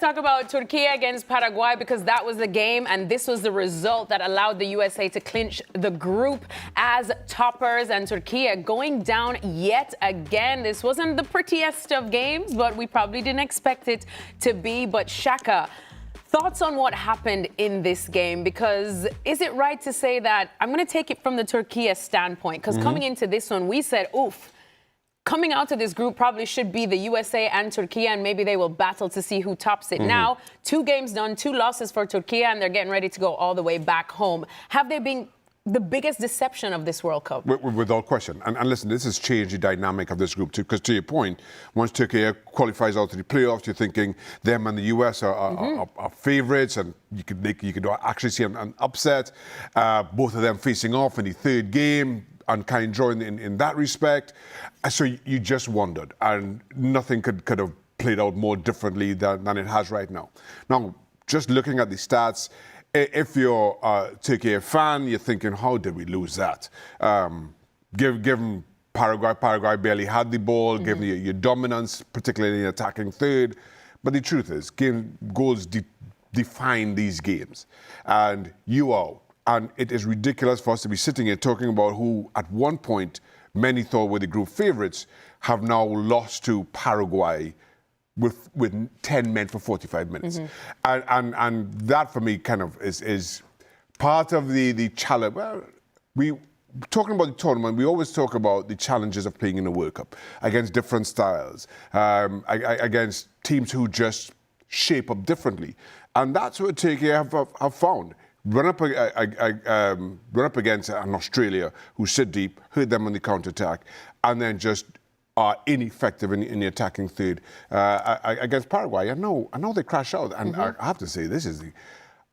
talk about Turkey against Paraguay because that was the game and this was the result that allowed the USA to clinch the group as toppers, and Turkey going down yet again. This wasn't the prettiest of games, but we probably didn't expect it to be. But Shaka, thoughts on what happened in this game? Because is it right to say that, I'm going to take it from the Turkey standpoint, because coming into this one, we said, oof, coming out of this group probably should be the USA and Turkey, and maybe they will battle to see who tops it. Now, 2 games done, 2 losses for Turkey, and they're getting ready to go all the way back home. Have they been the biggest deception of this World Cup? Without question. And listen, this has changed the dynamic of this group too, because to your point, once Turkey qualifies out to the playoffs, you're thinking them and the US are favourites, and you could actually see an upset. Both of them facing off in the 3rd game, unkind draw in that respect. So you just wondered, and nothing could have played out more differently than it has right now. Now, just looking at the stats, if you're a Turkey fan, you're thinking, how did we lose that? Given Paraguay barely had the ball, given your dominance, particularly in the attacking third. But the truth is, goals define these games. And you are. And it is ridiculous for us to be sitting here talking about who, at one point, many thought were the group favourites, have now lost to Paraguay with 10 men for 45 minutes. And that, for me, kind of is part of the challenge. Well, talking about the tournament, we always talk about the challenges of playing in a World Cup against different styles, against teams who just shape up differently. And that's what Turkey have found. Run up against an Australia who sit deep, hurt them on the counter-attack, and then just are ineffective in the attacking third. Against Paraguay, I know they crash out, and I have to say, this is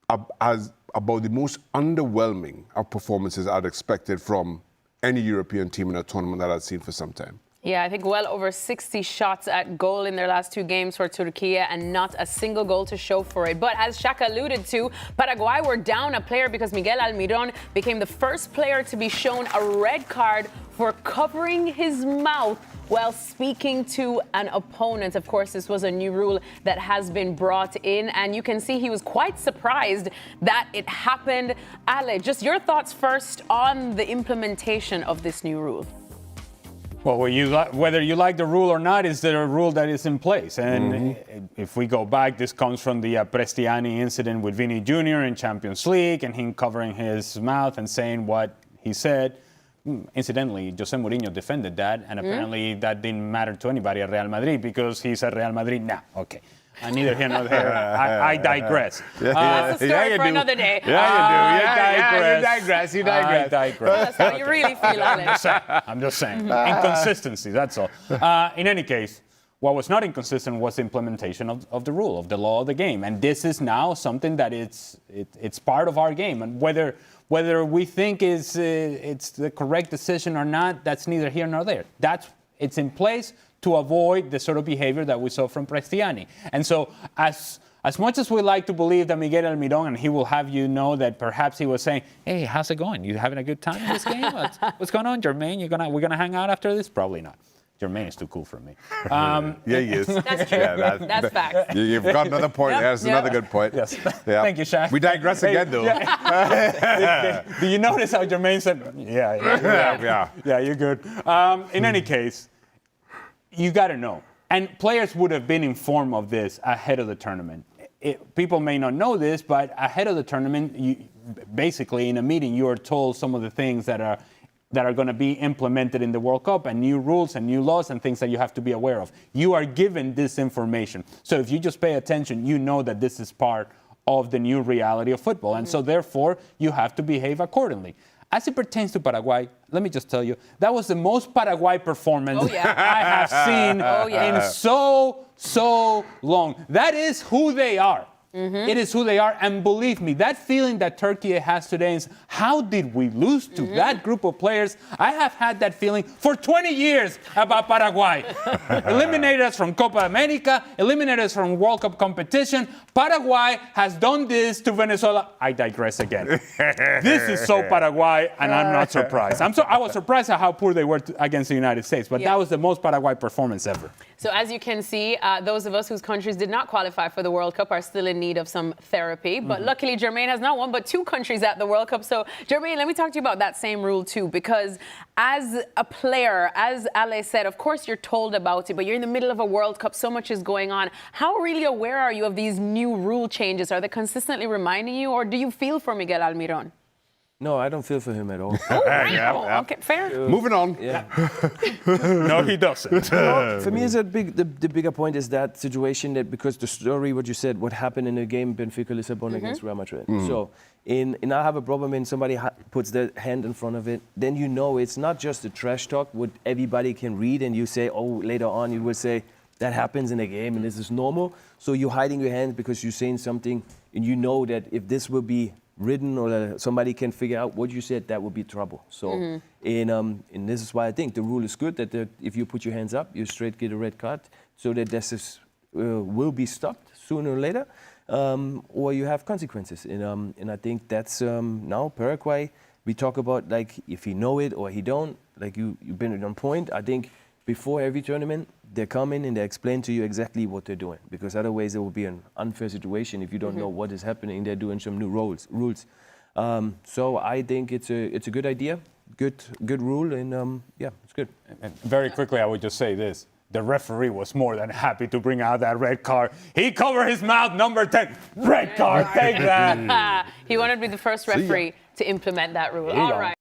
about the most underwhelming of performances I'd expected from any European team in a tournament that I'd seen for some time. Yeah, I think well over 60 shots at goal in their last 2 games for Turkey, and not a single goal to show for it. But as Shaka alluded to, Paraguay were down a player because Miguel Almiron became the first player to be shown a red card for covering his mouth while speaking to an opponent. Of course, this was a new rule that has been brought in, and you can see he was quite surprised that it happened. Ale, just your thoughts first on the implementation of this new rule. Well, whether you like the rule or not, is there a rule that is in place? And if we go back, this comes from the Pristiani incident with Vinnie Jr. in Champions League, and him covering his mouth and saying what he said. Incidentally, Jose Mourinho defended that, and apparently that didn't matter to anybody at Real Madrid because he's at Real Madrid now. Okay. Neither here nor there. I digress. That's a story for another day. Yeah, you digress. You digress. I digress. That's how you really feel, Ale. I'm just saying. Inconsistency, that's all. In any case, what was not inconsistent was the implementation of the rule, of the law of the game. And this is now something that it's part of our game. And whether we think it's the correct decision or not, that's neither here nor there. It's in place to avoid the sort of behavior that we saw from Pristiani. And so as much as we like to believe that Miguel Almiron, and he will have you know that perhaps he was saying, hey, how's it going? You having a good time in this game? What's going on, Jermaine? We're gonna hang out after this? Probably not. Jermaine is too cool for me. Yeah, he is. That's true. Yeah, that's facts. You've got another point. Yep. That's another good point. Yes. Yeah. Thank you, Shaq. We digress again, though. Do you notice how Jermaine said, yeah, you're good. In any case, you got to know. And players would have been informed of this ahead of the tournament. People may not know this, but ahead of the tournament, basically in a meeting, you are told some of the things that are going to be implemented in the World Cup, and new rules and new laws and things that you have to be aware of. You are given this information. So if you just pay attention, you know that this is part of the new reality of football. And so therefore, you have to behave accordingly. As it pertains to Paraguay, let me just tell you, that was the most Paraguay performance I have seen in so long. That is who they are. It is who they are. And believe me, that feeling that Turkey has today is, how did we lose to that group of players? I have had that feeling for 20 years about Paraguay. Eliminated us from Copa America, eliminated us from World Cup competition. Paraguay has done this to Venezuela. I digress again. This is so Paraguay, and I'm not surprised. I was surprised at how poor they were against the United States, but that was the most Paraguay performance ever. So as you can see, those of us whose countries did not qualify for the World Cup are still in need of some therapy. But luckily, Jermaine has not one, but 2 countries at the World Cup. So, Jermaine, let me talk to you about that same rule, too, because as a player, as Ale said, of course, you're told about it, but you're in the middle of a World Cup. So much is going on. How really aware are you of these new rule changes? Are they consistently reminding you, or do you feel for Miguel Almiron? No, I don't feel for him at all. Okay, fair. Moving on. Yeah. No, he doesn't. For me, the bigger point is that situation that because the story, what you said, what happened in the game Benfica Lisbon against Real Madrid. So, I have a problem when somebody puts their hand in front of it. Then you know it's not just a trash talk what everybody can read, and you say, oh, later on you will say that happens in a game and this is normal. So you're hiding your hands because you're saying something, and you know that if this will be written or somebody can figure out what you said, that would be trouble. So, and this is why I think the rule is good that if you put your hands up, you straight get a red card, so that this will be stopped sooner or later, or you have consequences. And I think that's now Paraguay. We talk about like if he know it or he don't. Like you've been on point. I think before every tournament, they come in and they explain to you exactly what they're doing, because otherwise it will be an unfair situation if you don't know what is happening. They're doing some new rules. So I think it's a good idea, good rule, and yeah, it's good. And very quickly, I would just say this. The referee was more than happy to bring out that red card. He covered his mouth, number 10. Red card, take that. He wanted to be the first referee to implement that rule. There you All go. right.